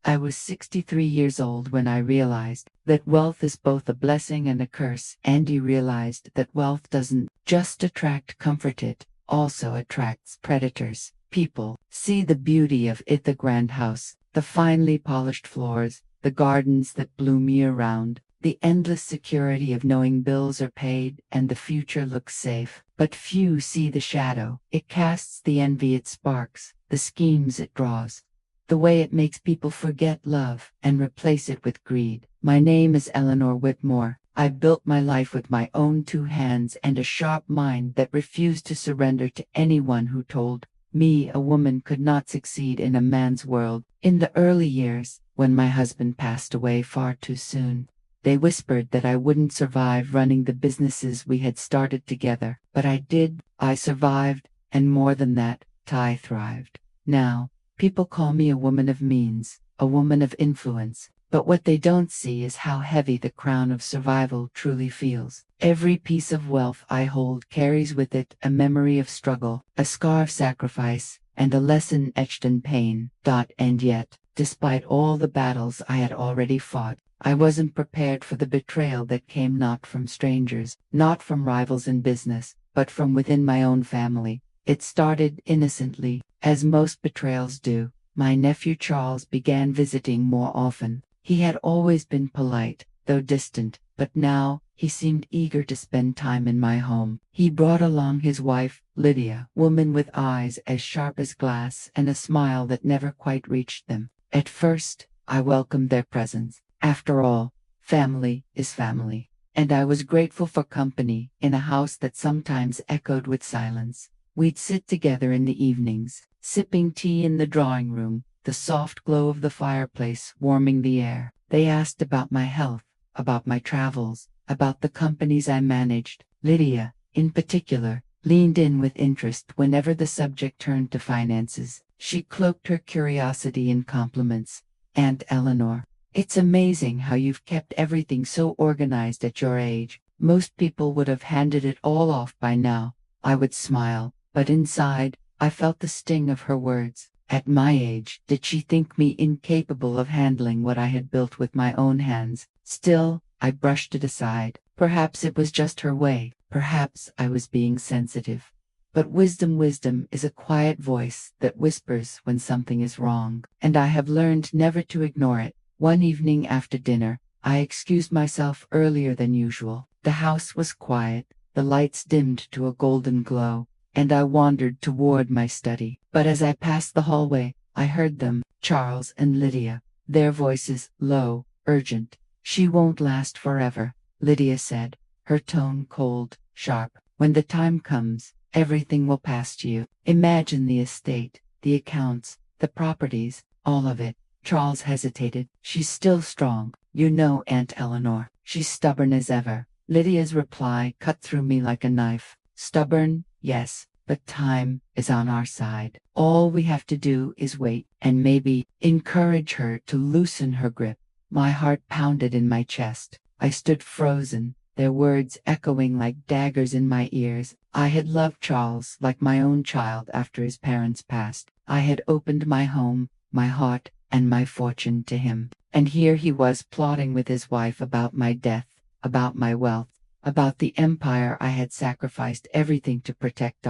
I was 63 years old when I realized that wealth is both a blessing and a curse. Andy realized that wealth doesn't just attract comfort, it also attracts predators. People see the beauty of it, the grand house, the finely polished floors, the gardens that bloom year-round, the endless security of knowing bills are paid and the future looks safe. But few see the shadow it casts, the envy it sparks, the schemes it draws, the way it makes people forget love and replace it with greed. My name is Eleanor Whitmore. I built my life with my own two hands and a sharp mind that refused to surrender to anyone who told me a woman could not succeed in a man's world. In the early years, when my husband passed away far too soon, they whispered that I wouldn't survive running the businesses we had started together. But I did. I survived, and more than that, I thrived. Now, people call me a woman of means, a woman of influence. But what they don't see is how heavy the crown of survival truly feels. Every piece of wealth I hold carries with it a memory of struggle, a scar of sacrifice, and a lesson etched in pain. And yet, despite all the battles I had already fought, I wasn't prepared for the betrayal that came not from strangers, not from rivals in business, but from within my own family. It started innocently, as most betrayals do. My nephew Charles began visiting more often. He had always been polite, though distant, but now he seemed eager to spend time in my home. He brought along his wife, Lydia, woman with eyes as sharp as glass and a smile that never quite reached them. At first, I welcomed their presence. After all, family is family, and I was grateful for company in a house that sometimes echoed with silence. We'd sit together in the evenings, sipping tea in the drawing room, the soft glow of the fireplace warming the air. They asked about my health, about my travels, about the companies I managed. Lydia, in particular, leaned in with interest whenever the subject turned to finances. She cloaked her curiosity in compliments. Aunt Eleanor, it's amazing how you've kept everything so organized at your age. Most people would have handed it all off by now. I would smile, but inside, I felt the sting of her words. At my age, did she think me incapable of handling what I had built with my own hands? Still, I brushed it aside. Perhaps it was just her way. Perhaps I was being sensitive. But wisdom is a quiet voice that whispers when something is wrong, and I have learned never to ignore it. One evening after dinner, I excused myself earlier than usual. The house was quiet, the lights dimmed to a golden glow, and I wandered toward my study. But as I passed the hallway, I heard them, Charles and Lydia, their voices low, urgent. "She won't last forever," Lydia said, her tone cold, sharp. "When the time comes, everything will pass to you. Imagine the estate, the accounts, the properties, all of it." Charles hesitated. "She's still strong, you know, Aunt Eleanor. She's stubborn as ever." Lydia's reply cut through me like a knife. "Stubborn, yes, but time is on our side. All we have to do is wait, and maybe encourage her to loosen her grip." My heart pounded in my chest. I stood frozen, their words echoing like daggers in my ears. I had loved Charles like my own child after his parents passed. I had opened my home, my heart, and my fortune to him. And here he was plotting with his wife about my death, about my wealth, about the empire I had sacrificed everything to protect.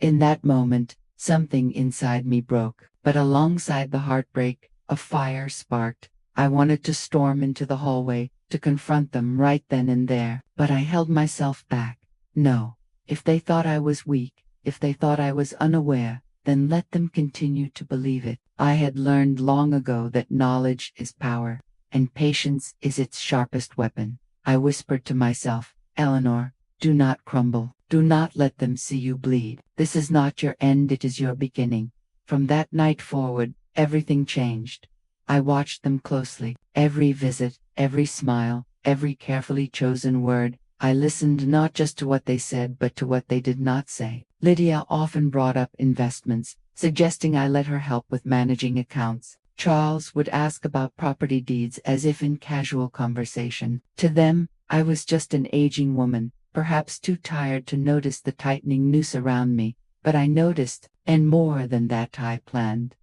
In that moment, something inside me broke. But alongside the heartbreak, a fire sparked. I wanted to storm into the hallway, to confront them right then and there. But I held myself back. No, if they thought I was weak, if they thought I was unaware, then let them continue to believe it. I had learned long ago that knowledge is power, and patience is its sharpest weapon. I whispered to myself, "Eleanor, do not crumble. Do not let them see you bleed. This is not your end, it is your beginning." From that night forward, everything changed. I watched them closely. Every visit, every smile, every carefully chosen word. I listened not just to what they said but to what they did not say. Lydia often brought up investments, suggesting I let her help with managing accounts. Charles would ask about property deeds as if in casual conversation. To them, I was just an aging woman, perhaps too tired to notice the tightening noose around me. But I noticed, and more than that I planned.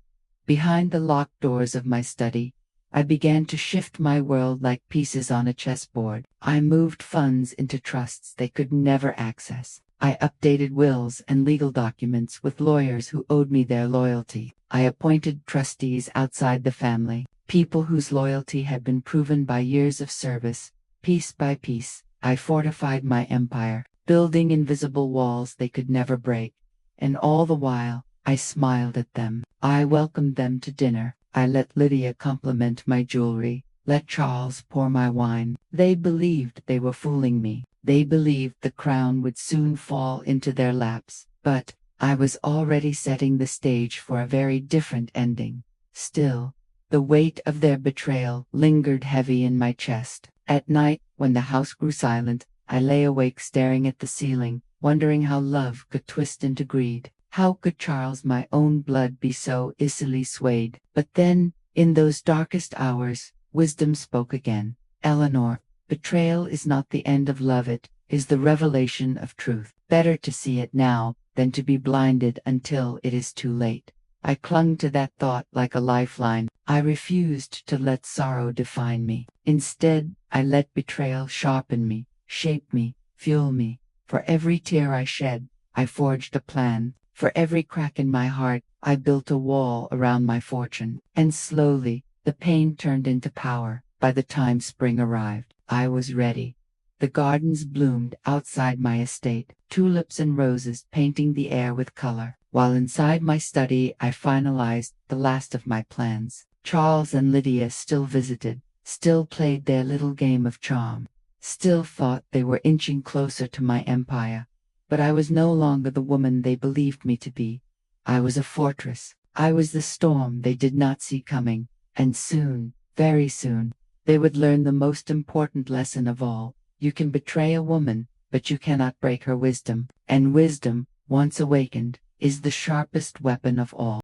Behind the locked doors of my study, I began to shift my world like pieces on a chessboard. I moved funds into trusts they could never access. I updated wills and legal documents with lawyers who owed me their loyalty. I appointed trustees outside the family, people whose loyalty had been proven by years of service. Piece by piece, I fortified my empire, building invisible walls they could never break. And all the while, I smiled at them. I welcomed them to dinner. I let Lydia compliment my jewelry, let Charles pour my wine. They believed they were fooling me. They believed the crown would soon fall into their laps. But I was already setting the stage for a very different ending. Still, the weight of their betrayal lingered heavy in my chest. At night, when the house grew silent, I lay awake staring at the ceiling, wondering how love could twist into greed. How could Charles, my own blood, be so easily swayed? But then, in those darkest hours, wisdom spoke again. Eleanor, betrayal is not the end of love, it is the revelation of truth. Better to see it now than to be blinded until it is too late. I clung to that thought like a lifeline. I refused to let sorrow define me. Instead, I let betrayal sharpen me, shape me, fuel me. For every tear I shed, I forged a plan. For every crack in my heart, I built a wall around my fortune. And slowly, the pain turned into power. By the time spring arrived, I was ready. The gardens bloomed outside my estate, tulips and roses painting the air with color, while inside my study I finalized the last of my plans. Charles and Lydia still visited, still played their little game of charm, still thought they were inching closer to my empire. But I was no longer the woman they believed me to be. I was a fortress. I was the storm they did not see coming. And soon, very soon, they would learn the most important lesson of all. You can betray a woman, but you cannot break her wisdom. And wisdom, once awakened, is the sharpest weapon of all.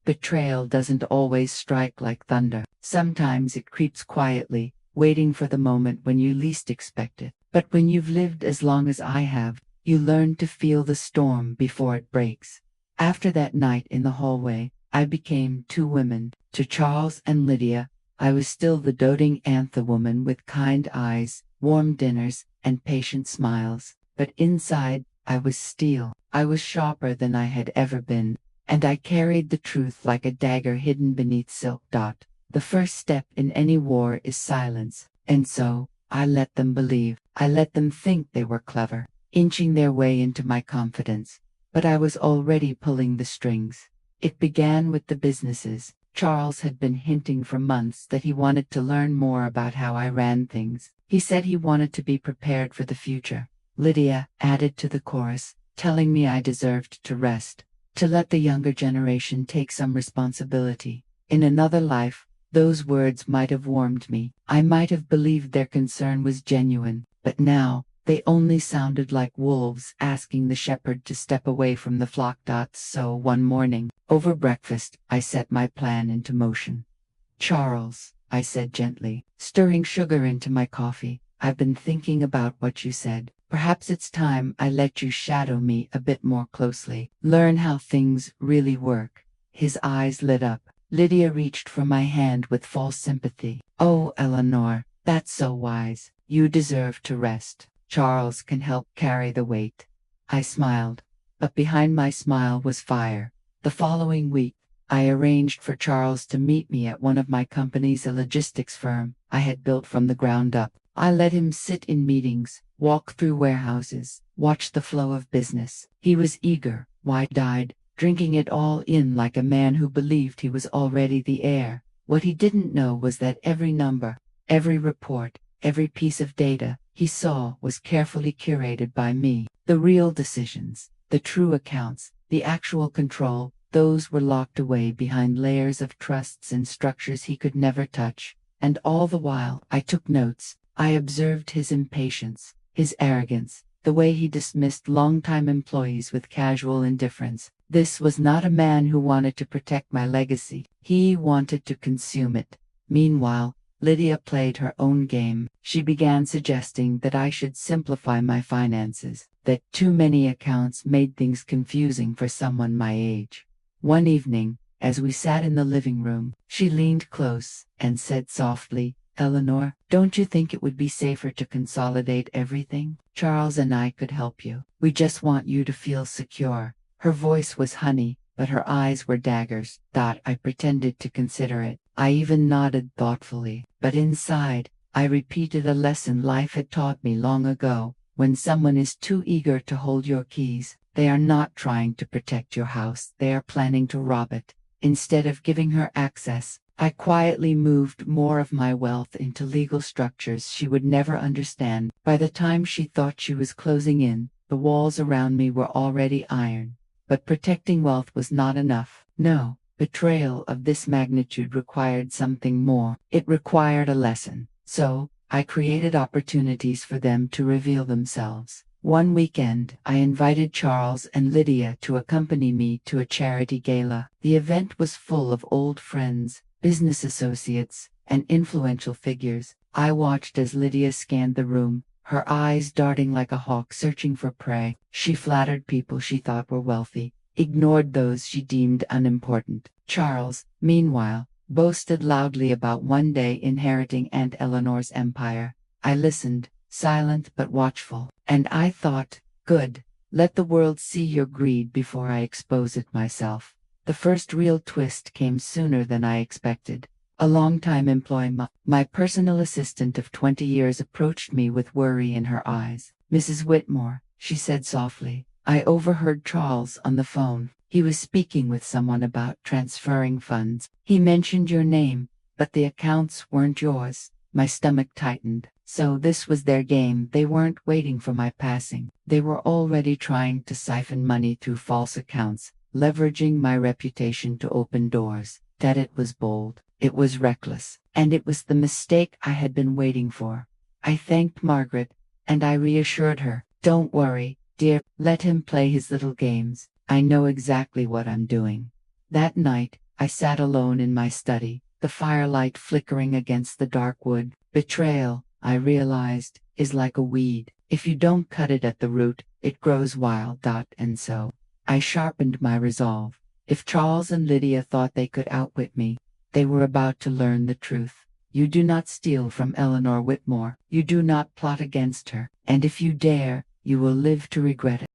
Betrayal doesn't always strike like thunder. Sometimes it creeps quietly, waiting for the moment when you least expect it. But when you've lived as long as I have, you learn to feel the storm before it breaks. After that night in the hallway, I became two women. To Charles and Lydia, I was still the doting anther woman with kind eyes, warm dinners, and patient smiles. But inside, I was steel. I was sharper than I had ever been, and I carried the truth like a dagger hidden beneath silk. The first step in any war is silence, and so, I let them believe. I let them think they were clever, inching their way into my confidence. But I was already pulling the strings. It began with the businesses. Charles had been hinting for months that he wanted to learn more about how I ran things. He said he wanted to be prepared for the future. Lydia added to the chorus, telling me I deserved to rest, to let the younger generation take some responsibility. In another life, those words might have warmed me. I might have believed their concern was genuine, but now, they only sounded like wolves asking the shepherd to step away from the flock. So one morning, over breakfast, I set my plan into motion. Charles, I said gently, stirring sugar into my coffee, I've been thinking about what you said. Perhaps it's time I let you shadow me a bit more closely, learn how things really work. His eyes lit up. Lydia reached for my hand with false sympathy. Oh, Eleanor, that's so wise. You deserve to rest. Charles can help carry the weight. I smiled, but behind my smile was fire. The following week, I arranged for Charles to meet me at one of my companies, a logistics firm I had built from the ground up. I let him sit in meetings, walk through warehouses, watch the flow of business. He was eager, wide-eyed, drinking it all in like a man who believed he was already the heir. What he didn't know was that every number, every report, every piece of data he saw was carefully curated by me. The real decisions, the true accounts, the actual control, those were locked away behind layers of trusts and structures he could never touch. And all the while, I took notes. I observed his impatience, his arrogance, the way he dismissed longtime employees with casual indifference. This was not a man who wanted to protect my legacy. He wanted to consume it. Meanwhile, Lydia played her own game. She began suggesting that I should simplify my finances, that too many accounts made things confusing for someone my age. One evening, As we sat in the living room, she leaned close and said softly, "Eleanor, don't you think it would be safer to consolidate everything? Charles and I could help you. We just want you to feel secure." Her voice was honey, but her eyes were daggers. I pretended to consider it. I even nodded thoughtfully. But inside, I repeated a lesson life had taught me long ago. When someone is too eager to hold your keys, they are not trying to protect your house, they are planning to rob it. Instead of giving her access, I quietly moved more of my wealth into legal structures she would never understand. By the time she thought she was closing in, the walls around me were already iron. But protecting wealth was not enough. No, betrayal of this magnitude required something more. It required a lesson. So, I created opportunities for them to reveal themselves. One weekend, I invited Charles and Lydia to accompany me to a charity gala. The event was full of old friends, business associates, and influential figures. I watched as Lydia scanned the room, her eyes darting like a hawk searching for prey. She flattered people she thought were wealthy, ignored those she deemed unimportant. Charles, meanwhile, boasted loudly about one day inheriting Aunt Eleanor's empire. I listened, silent but watchful, and I thought, good, let the world see your greed before I expose it myself. The first real twist came sooner than I expected. A longtime employee, my personal assistant of 20 years, approached me with worry in her eyes. "Mrs. Whitmore," she said softly, "I overheard Charles on the phone. He was speaking with someone about transferring funds. He mentioned your name, but the accounts weren't yours." My stomach tightened. So this was their game. They weren't waiting for my passing. They were already trying to siphon money through false accounts, leveraging my reputation to open doors. That it was bold. It was reckless, and it was the mistake I had been waiting for. I thanked Margaret, and I reassured her, "Don't worry, dear, let him play his little games. I know exactly what I'm doing." That night, I sat alone in my study, the firelight flickering against the dark wood. Betrayal, I realized, is like a weed. If you don't cut it at the root, it grows wild. And so, I sharpened my resolve. If Charles and Lydia thought they could outwit me, they were about to learn the truth. You do not steal from Eleanor Whitmore. You do not plot against her. And if you dare, you will live to regret it.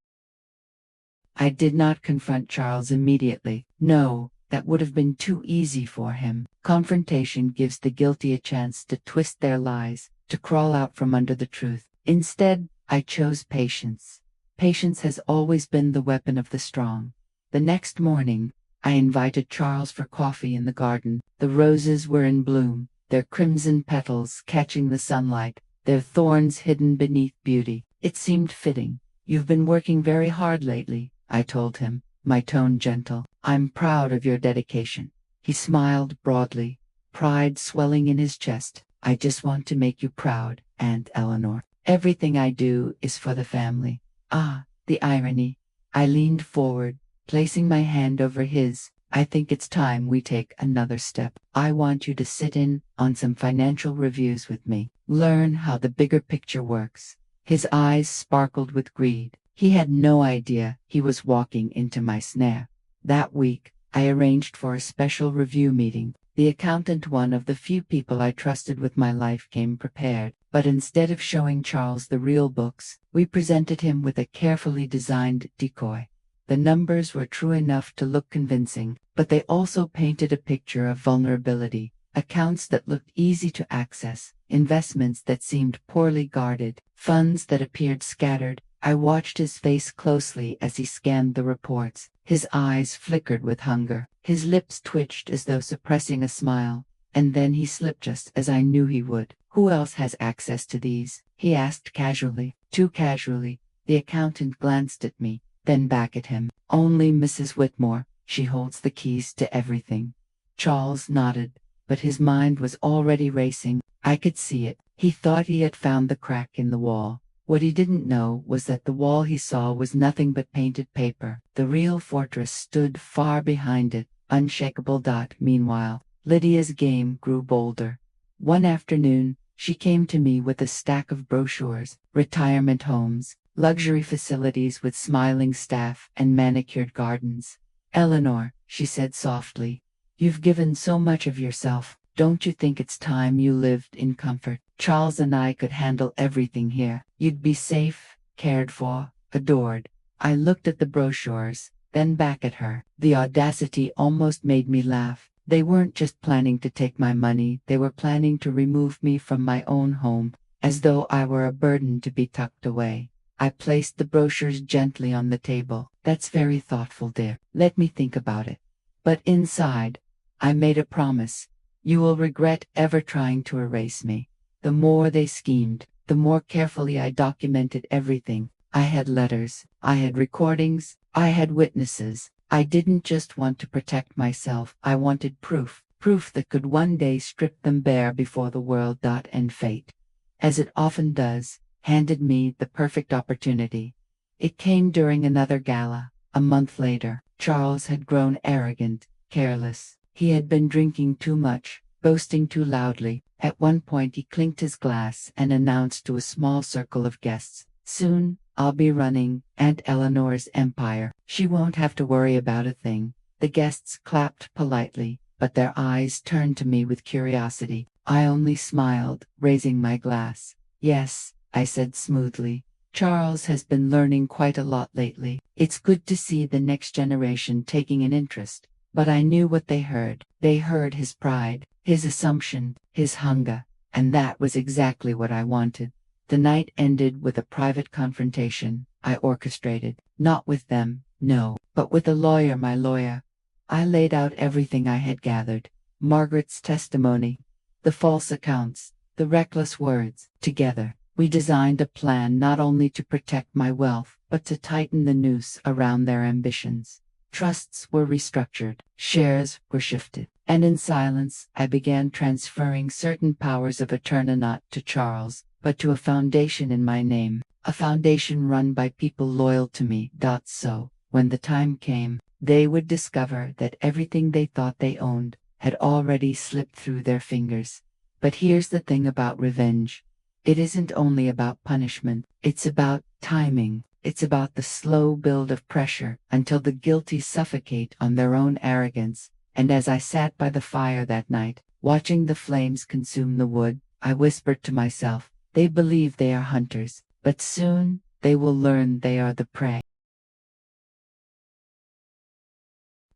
I did not confront Charles immediately. No, that would have been too easy for him. Confrontation gives the guilty a chance to twist their lies, to crawl out from under the truth. Instead, I chose patience. Patience has always been the weapon of the strong. The next morning, I invited Charles for coffee in the garden. The roses were in bloom, their crimson petals catching the sunlight, their thorns hidden beneath beauty. It seemed fitting. "You've been working very hard lately," I told him, my tone gentle. "I'm proud of your dedication." He smiled broadly, pride swelling in his chest. "I just want to make you proud, Aunt Eleanor. Everything I do is for the family." Ah, the irony. I leaned forward, placing my hand over his. "I think it's time we take another step. I want you to sit in on some financial reviews with me. Learn how the bigger picture works." His eyes sparkled with greed. He had no idea he was walking into my snare. That week, I arranged for a special review meeting. The accountant, one of the few people I trusted with my life, came prepared. But instead of showing Charles the real books, we presented him with a carefully designed decoy. The numbers were true enough to look convincing, but they also painted a picture of vulnerability. Accounts that looked easy to access, investments that seemed poorly guarded, funds that appeared scattered. I watched his face closely as he scanned the reports. His eyes flickered with hunger. His lips twitched as though suppressing a smile. And then he slipped just as I knew he would. "Who else has access to these?" he asked casually. Too casually. The accountant glanced at me, then back at him. "Only Mrs. Whitmore. She holds the keys to everything." Charles nodded, but his mind was already racing. I could see it. He thought he had found the crack in the wall. What he didn't know was that the wall he saw was nothing but painted paper. The real fortress stood far behind it, unshakable. Meanwhile, Lydia's game grew bolder. One afternoon, she came to me with a stack of brochures: retirement homes, luxury facilities with smiling staff, and manicured gardens. "Eleanor," she said softly. You've given so much of yourself. Don't you think it's time you lived in comfort? Charles and I could handle everything here. You'd be safe, cared for, adored. I looked at the brochures, then back at her. The audacity almost made me laugh. They weren't just planning to take my money, they were planning to remove me from my own home, as though I were a burden to be tucked away. I placed the brochures gently on the table. That's very thoughtful, dear. Let me think about it. But inside, I made a promise. You will regret ever trying to erase me. The more they schemed, the more carefully I documented everything. I had letters, I had recordings, I had witnesses. I didn't just want to protect myself, I wanted proof. Proof that could one day strip them bare before the world. And fate, as it often does, handed me the perfect opportunity. It came during another gala. A month later, Charles had grown arrogant, careless. He had been drinking too much, boasting too loudly. At one point he clinked his glass and announced to a small circle of guests, "Soon, I'll be running Aunt Eleanor's empire. She won't have to worry about a thing." The guests clapped politely, but their eyes turned to me with curiosity. I only smiled, raising my glass. "Yes," I said smoothly. "Charles has been learning quite a lot lately. It's good to see the next generation taking an interest." But I knew what they heard. They heard his pride, his assumption, his hunger, and that was exactly what I wanted. The night ended with a private confrontation I orchestrated, not with them, no, but with a lawyer, my lawyer. I laid out everything I had gathered, Margaret's testimony, the false accounts, the reckless words. Together, we designed a plan not only to protect my wealth, but to tighten the noose around their ambitions. Trusts were restructured, shares were shifted, and in silence I began transferring certain powers of attorney not to Charles, but to a foundation in my name, a foundation run by people loyal to me. So, when the time came, they would discover that everything they thought they owned had already slipped through their fingers. But here's the thing about revenge. It isn't only about punishment, it's about timing. It's about the slow build of pressure until the guilty suffocate on their own arrogance. And as I sat by the fire that night, watching the flames consume the wood, I whispered to myself, they believe they are hunters, but soon they will learn they are the prey.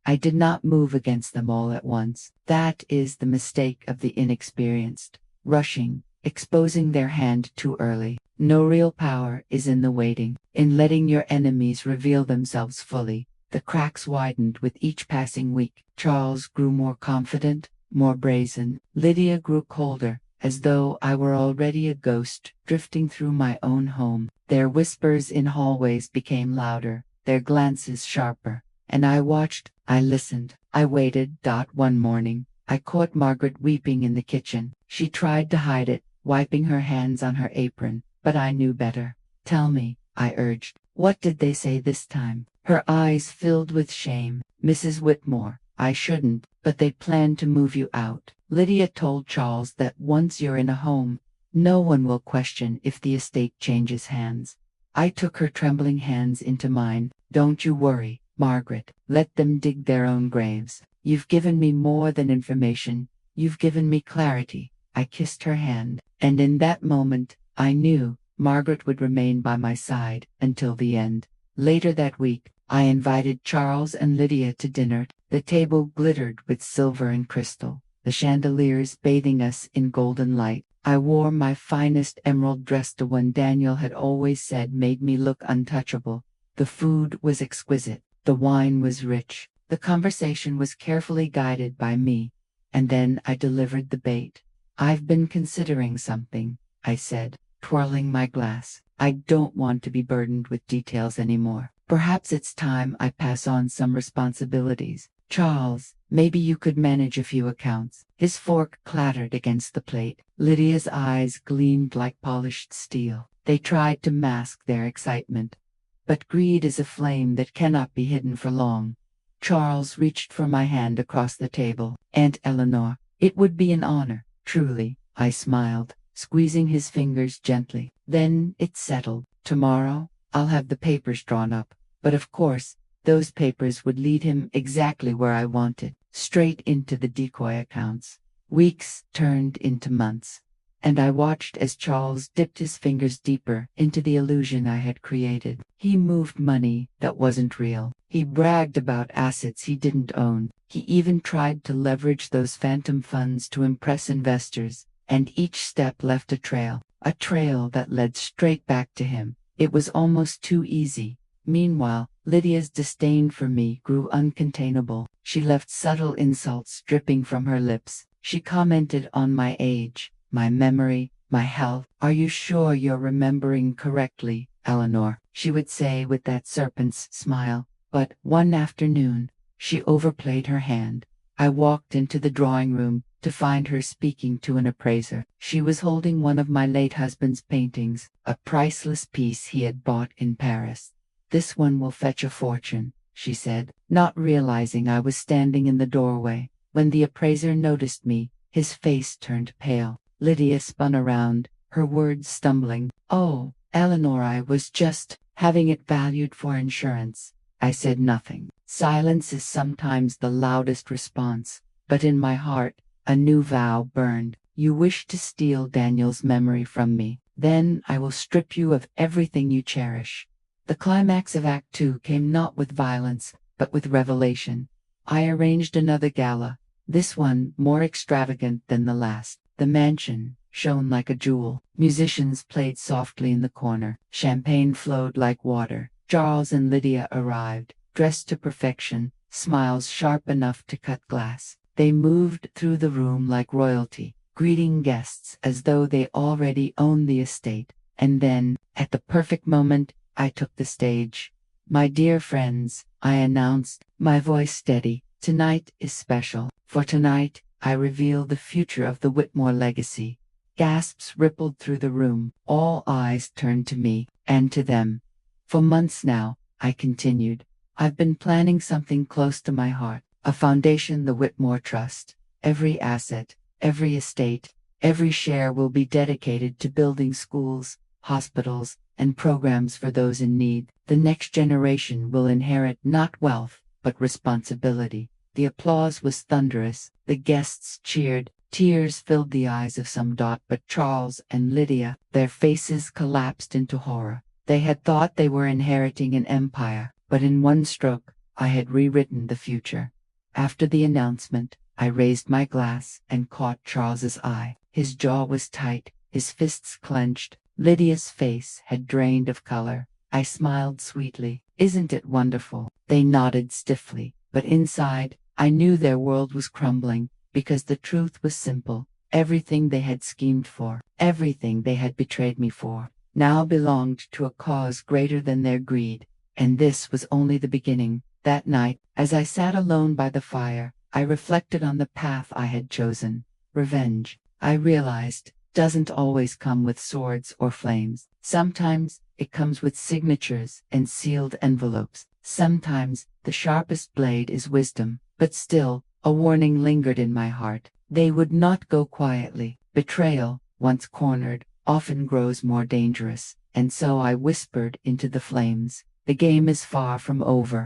I did not move against them all at once. That is the mistake of the inexperienced. Rushing, exposing their hand too early. No real power is in the waiting, in letting your enemies reveal themselves fully. The cracks widened with each passing week. Charles grew more confident, more brazen. Lydia grew colder, as though I were already a ghost drifting through my own home. Their whispers in hallways became louder, their glances sharper. And I watched, I listened, I waited. One morning, I caught Margaret weeping in the kitchen. She tried to hide it, wiping her hands on her apron. But I knew better. "Tell me," I urged. "What did they say this time?" Her eyes filled with shame. "Mrs. Whitmore, I shouldn't, but they plan to move you out. Lydia told Charles that once you're in a home, no one will question if the estate changes hands." I took her trembling hands into mine. "Don't you worry, Margaret. Let them dig their own graves. You've given me more than information. You've given me clarity." I kissed her hand, and in that moment, I knew Margaret would remain by my side until the end. Later that week, I invited Charles and Lydia to dinner. The table glittered with silver and crystal, the chandeliers bathing us in golden light. I wore my finest emerald dress, the one Daniel had always said made me look untouchable. The food was exquisite, the wine was rich, the conversation was carefully guided by me. And then I delivered the bait. "I've been considering something," I said, twirling my glass. "I don't want to be burdened with details anymore. Perhaps it's time I pass on some responsibilities. Charles, maybe you could manage a few accounts." His fork clattered against the plate. Lydia's eyes gleamed like polished steel. They tried to mask their excitement. But greed is a flame that cannot be hidden for long. Charles reached for my hand across the table. "Aunt Eleanor, it would be an honor, truly," I smiled, squeezing his fingers gently. "Then it's settled. Tomorrow, I'll have the papers drawn up. But of course, Those papers would lead him exactly where I wanted, straight into the decoy accounts. Weeks turned into months, and I watched as Charles dipped his fingers deeper into the illusion I had created. He moved money that wasn't real. He bragged about assets he didn't own. He even tried to leverage those phantom funds to impress investors, and each step left a trail that led straight back to him. It was almost too easy. Meanwhile, Lydia's disdain for me grew uncontainable. She left subtle insults dripping from her lips. She commented on my age, my memory, my health. "Are you sure you're remembering correctly, Eleanor?" she would say with that serpent's smile. But one afternoon, she overplayed her hand. I walked into the drawing room to find her speaking to an appraiser. She was holding one of my late husband's paintings, a priceless piece he had bought in Paris. "This one will fetch a fortune," she said, not realizing I was standing in the doorway. When the appraiser noticed me, his face turned pale. Lydia spun around, her words stumbling. "Oh, Eleanor, I was just having it valued for insurance." I said nothing. Silence is sometimes the loudest response, but in my heart, a new vow burned. "You wish to steal Daniel's memory from me. Then I will strip you of everything you cherish." The climax of Act Two came not with violence, but with revelation. I arranged another gala, this one more extravagant than the last. The mansion shone like a jewel. Musicians played softly in the corner. Champagne flowed like water. Charles and Lydia arrived, dressed to perfection, smiles sharp enough to cut glass. They moved through the room like royalty, greeting guests as though they already owned the estate. And then, at the perfect moment, I took the stage. "My dear friends," I announced, my voice steady, "tonight is special. For tonight, I reveal the future of the Whitmore legacy." Gasps rippled through the room. All eyes turned to me, and to them. "For months now," I continued, "I've been planning something close to my heart. A foundation, the Whitmore Trust. Every asset, every estate, every share will be dedicated to building schools, hospitals, and programs for those in need. The next generation will inherit not wealth, but responsibility." The applause was thunderous. The guests cheered. Tears filled the eyes of some, but Charles and Lydia, their faces collapsed into horror. They had thought they were inheriting an empire, but in one stroke, I had rewritten the future. After the announcement, I raised my glass and caught Charles's eye. His jaw was tight, his fists clenched. Lydia's face had drained of color. I smiled sweetly. "Isn't it wonderful?" They nodded stiffly, but inside, I knew their world was crumbling, because the truth was simple. Everything they had schemed for, everything they had betrayed me for, now belonged to a cause greater than their greed. And this was only the beginning. That night, as I sat alone by the fire, I reflected on the path I had chosen. Revenge, I realized, doesn't always come with swords or flames. Sometimes it comes with signatures and sealed envelopes. Sometimes the sharpest blade is wisdom. But still, a warning lingered in my heart. They would not go quietly. Betrayal, once cornered, often grows more dangerous. And so I whispered into the flames, "The game is far from over."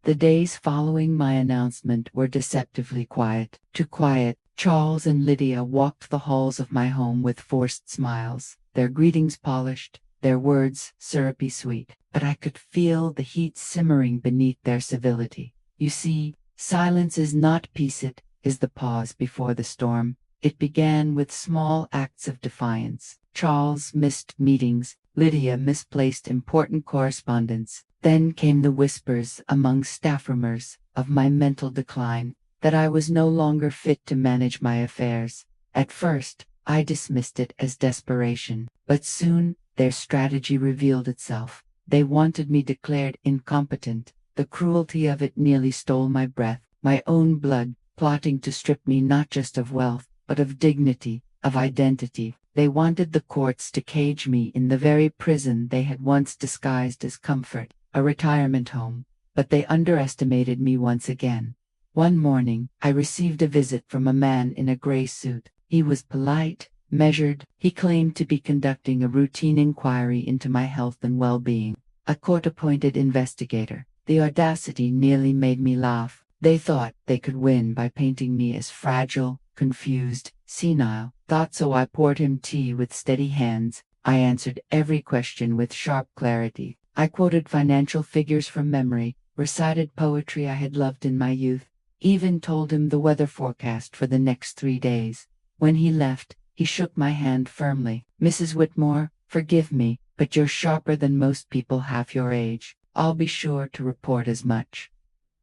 The days following my announcement were deceptively quiet. Too quiet. Charles and Lydia walked the halls of my home with forced smiles, their greetings polished, their words syrupy sweet. But I could feel the heat simmering beneath their civility. You see, silence is not peace, it is the pause before the storm. It began with small acts of defiance. Charles missed meetings, Lydia misplaced important correspondence. Then came the whispers among staff roomers of my mental decline, that I was no longer fit to manage my affairs. At first, I dismissed it as desperation, but soon their strategy revealed itself. They wanted me declared incompetent. The cruelty of it nearly stole my breath. My own blood, plotting to strip me not just of wealth, but of dignity, of identity. They wanted the courts to cage me in the very prison they had once disguised as comfort, a retirement home. But they underestimated me once again. One morning, I received a visit from a man in a gray suit. He was polite, measured. He claimed to be conducting a routine inquiry into my health and well-being. a court-appointed investigator. The audacity nearly made me laugh. They thought they could win by painting me as fragile, confused, senile. Thought so. I poured him tea with steady hands. I answered every question with sharp clarity. I quoted financial figures from memory, recited poetry I had loved in my youth, even told him the weather forecast for the next 3 days. When he left, he shook my hand firmly. "Mrs. Whitmore, forgive me, but you're sharper than most people half your age. I'll be sure to report as much."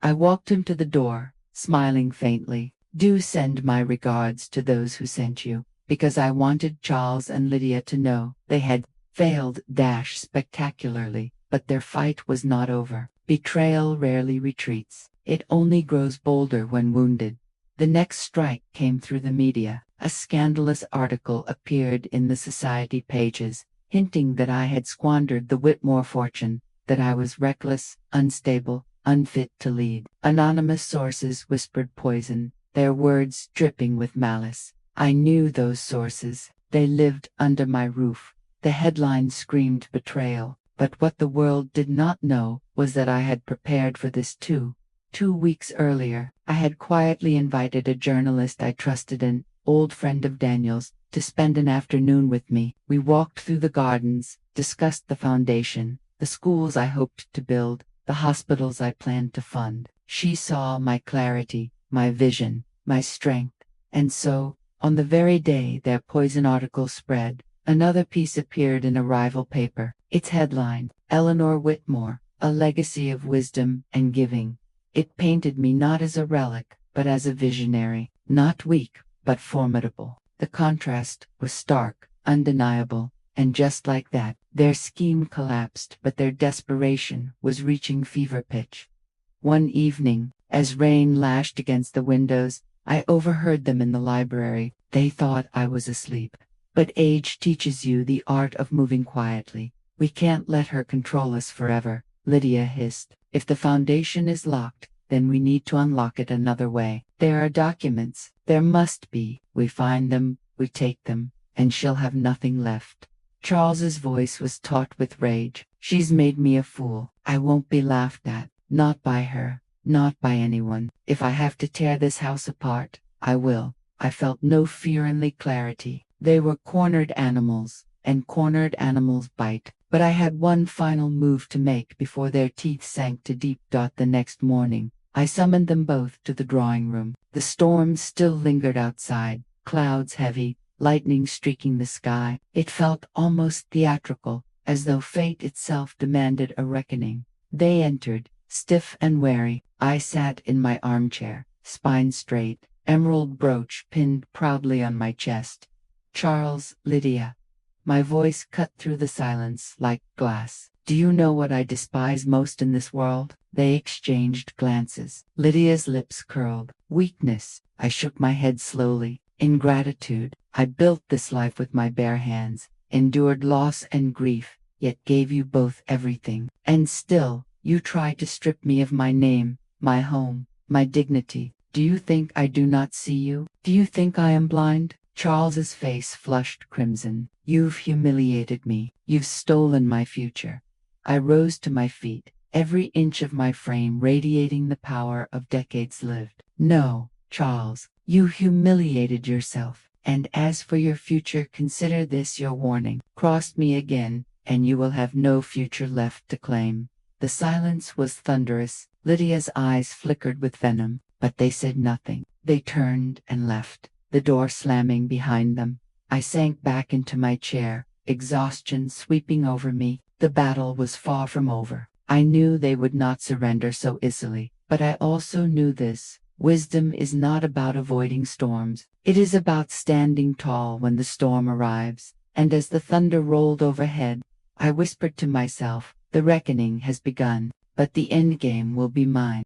I walked him to the door, smiling faintly. "Do send my regards to those who sent you, because I wanted Charles and Lydia to know they had failed spectacularly, but their fight was not over. Betrayal rarely retreats. It only grows bolder when wounded." The next strike came through the media. A scandalous article appeared in the society pages, hinting that I had squandered the Whitmore fortune, that I was reckless, unstable, unfit to lead. Anonymous sources whispered poison, their words dripping with malice. I knew those sources. They lived under my roof. The headline screamed betrayal, but what the world did not know was that I had prepared for this too. 2 weeks earlier, I had quietly invited a journalist I trusted, an old friend of Daniel's, to spend an afternoon with me. We walked through the gardens, discussed the foundation, the schools I hoped to build, the hospitals I planned to fund. She saw my clarity, my vision, my strength. And so, on the very day their poison article spread, another piece appeared in a rival paper. Its headline, "Eleanor Whitmore, a legacy of wisdom and giving." It painted me not as a relic, but as a visionary, not weak, but formidable. The contrast was stark, undeniable, and just like that, their scheme collapsed, but their desperation was reaching fever pitch. One evening, as rain lashed against the windows, I overheard them in the library. They thought I was asleep. "But age teaches you the art of moving quietly. We can't let her control us forever," Lydia hissed. "If the foundation is locked, then we need to unlock it another way. There are documents. There must be. We find them, we take them, and she'll have nothing left." Charles's voice was taut with rage. "She's made me a fool. I won't be laughed at. Not by her. Not by anyone. If I have to tear this house apart, I will." I felt no fear in the clarity. They were cornered animals, and cornered animals bite. But I had one final move to make before their teeth sank to deep. The next morning, I summoned them both to the drawing room. The storm still lingered outside, clouds heavy, lightning streaking the sky. It felt almost theatrical, as though fate itself demanded a reckoning. They entered, stiff and wary. I sat in my armchair, spine straight, emerald brooch pinned proudly on my chest. "Charles, Lydia." My voice cut through the silence like glass. "Do you know what I despise most in this world?" They exchanged glances. Lydia's lips curled. "Weakness." I shook my head slowly. "Ingratitude. I built this life with my bare hands, endured loss and grief, yet gave you both everything. And still, you try to strip me of my name, my home, my dignity. Do you think I do not see you? Do you think I am blind?" Charles's face flushed crimson. "You've humiliated me. You've stolen my future." I rose to my feet, every inch of my frame radiating the power of decades lived. "No, Charles, you humiliated yourself. And as for your future, consider this your warning. Cross me again, and you will have no future left to claim." The silence was thunderous. Lydia's eyes flickered with venom, but they said nothing. They turned and left, the door slamming behind them. I sank back into my chair, exhaustion sweeping over me. The battle was far from over. I knew they would not surrender so easily, but I also knew this: wisdom is not about avoiding storms. It is about standing tall when the storm arrives. And as the thunder rolled overhead, I whispered to myself, "The reckoning has begun, but the endgame will be mine."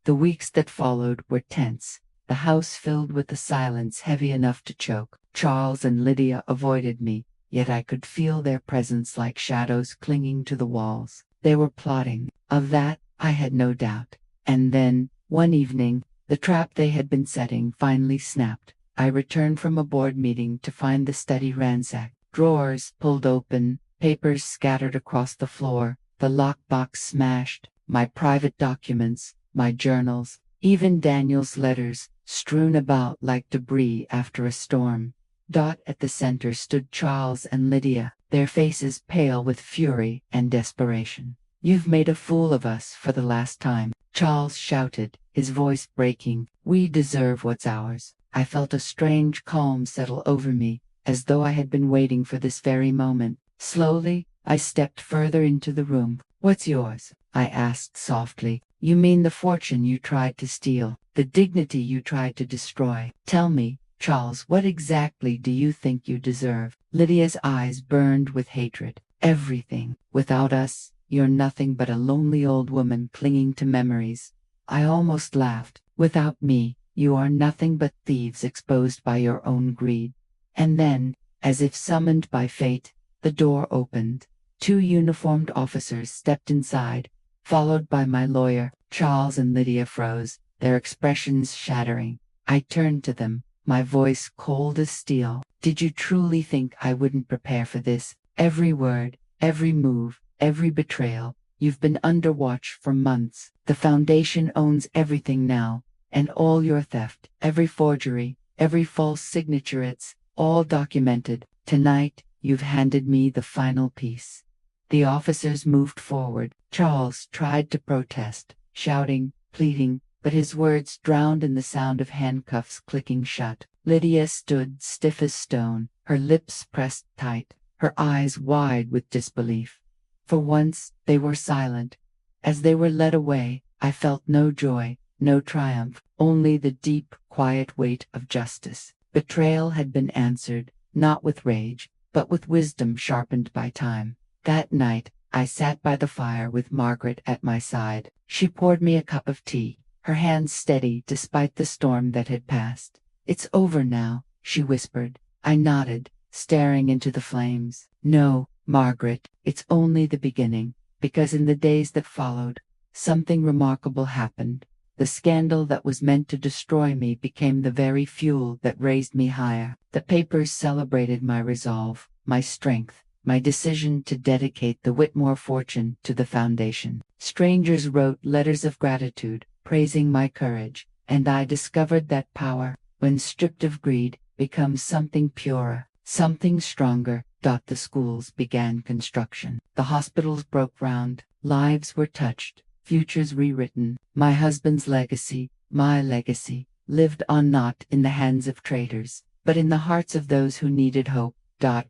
The weeks that followed were tense. The house filled with a silence heavy enough to choke. Charles and Lydia avoided me, yet I could feel their presence like shadows clinging to the walls. They were plotting. Of that, I had no doubt. And then, one evening, the trap they had been setting finally snapped. I returned from a board meeting to find the study ransacked, drawers pulled open, papers scattered across the floor, the lockbox smashed, my private documents, my journals, even Daniel's letters, strewn about like debris after a storm. At the center stood Charles and Lydia, their faces pale with fury and desperation. "You've made a fool of us for the last time," Charles shouted, his voice breaking. "We deserve what's ours." I felt a strange calm settle over me, as though I had been waiting for this very moment. Slowly, I stepped further into the room. "What's yours?" I asked softly. "You mean the fortune you tried to steal, the dignity you tried to destroy? Tell me, Charles, what exactly do you think you deserve?" Lydia's eyes burned with hatred. "Everything. Without us, you're nothing but a lonely old woman clinging to memories." I almost laughed. "Without me, you are nothing but thieves exposed by your own greed." And then, as if summoned by fate, the door opened. 2 uniformed officers stepped inside, followed by my lawyer. Charles and Lydia froze, their expressions shattering. I turned to them, my voice cold as steel. "Did you truly think I wouldn't prepare for this? Every word, every move, every betrayal. You've been under watch for months. The Foundation owns everything now, and all your theft, every forgery, every false signature, it's all documented. Tonight, you've handed me the final piece." The officers moved forward. Charles tried to protest, shouting, pleading, but his words drowned in the sound of handcuffs clicking shut. Lydia stood stiff as stone, her lips pressed tight, her eyes wide with disbelief. For once, they were silent. As they were led away, I felt no joy, no triumph, only the deep, quiet weight of justice. Betrayal had been answered, not with rage, but with wisdom sharpened by time. That night, I sat by the fire with Margaret at my side. She poured me a cup of tea, her hands steady despite the storm that had passed. "It's over now," she whispered. I nodded, staring into the flames. "No, Margaret, it's only the beginning, because in the days that followed, something remarkable happened. The scandal that was meant to destroy me became the very fuel that raised me higher. The papers celebrated my resolve, my strength, my decision to dedicate the Whitmore fortune to the Foundation. Strangers wrote letters of gratitude, praising my courage, and I discovered that power, when stripped of greed, becomes something purer, something stronger. The schools began construction. The hospitals broke ground. Lives were touched, futures rewritten. My husband's legacy, my legacy, lived on not in the hands of traitors, but in the hearts of those who needed hope.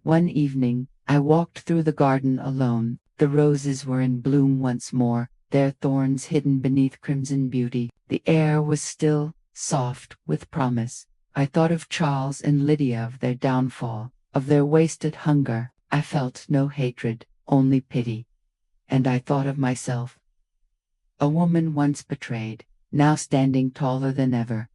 One evening, I walked through the garden alone. The roses were in bloom once more, their thorns hidden beneath crimson beauty. The air was still, soft, with promise. I thought of Charles and Lydia, of their downfall, of their wasted hunger. I felt no hatred, only pity. And I thought of myself, a woman once betrayed, now standing taller than ever.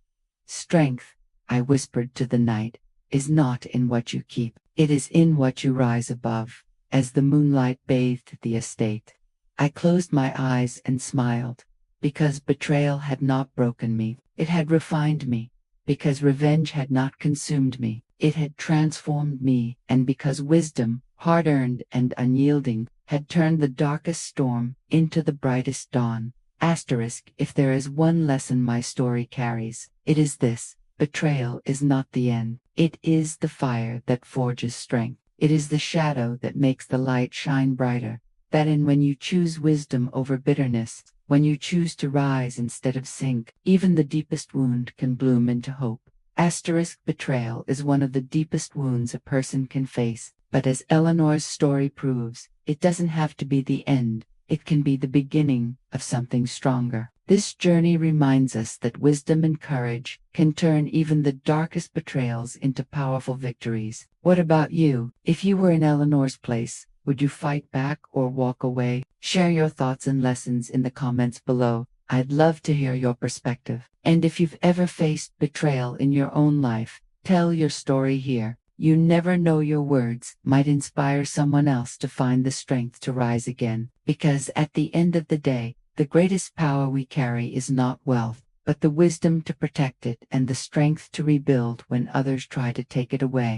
"Strength," I whispered to the night, "is not in what you keep. It is in what you rise above." As the moonlight bathed the estate, I closed my eyes and smiled, because betrayal had not broken me, it had refined me, because revenge had not consumed me, it had transformed me, and because wisdom, hard-earned and unyielding, had turned the darkest storm into the brightest dawn. If there is one lesson my story carries, it is this: betrayal is not the end. It is the fire that forges strength. It is the shadow that makes the light shine brighter. When you choose wisdom over bitterness, when you choose to rise instead of sink, even the deepest wound can bloom into hope. Betrayal is one of the deepest wounds a person can face, but as Eleanor's story proves, it doesn't have to be the end. It can be the beginning of something stronger. This journey reminds us that wisdom and courage can turn even the darkest betrayals into powerful victories. What about you? If you were in Eleanor's place, would you fight back or walk away? Share your thoughts and lessons in the comments below. I'd love to hear your perspective. And if you've ever faced betrayal in your own life, tell your story here. You never know, your words might inspire someone else to find the strength to rise again. Because at the end of the day, the greatest power we carry is not wealth, but the wisdom to protect it and the strength to rebuild when others try to take it away.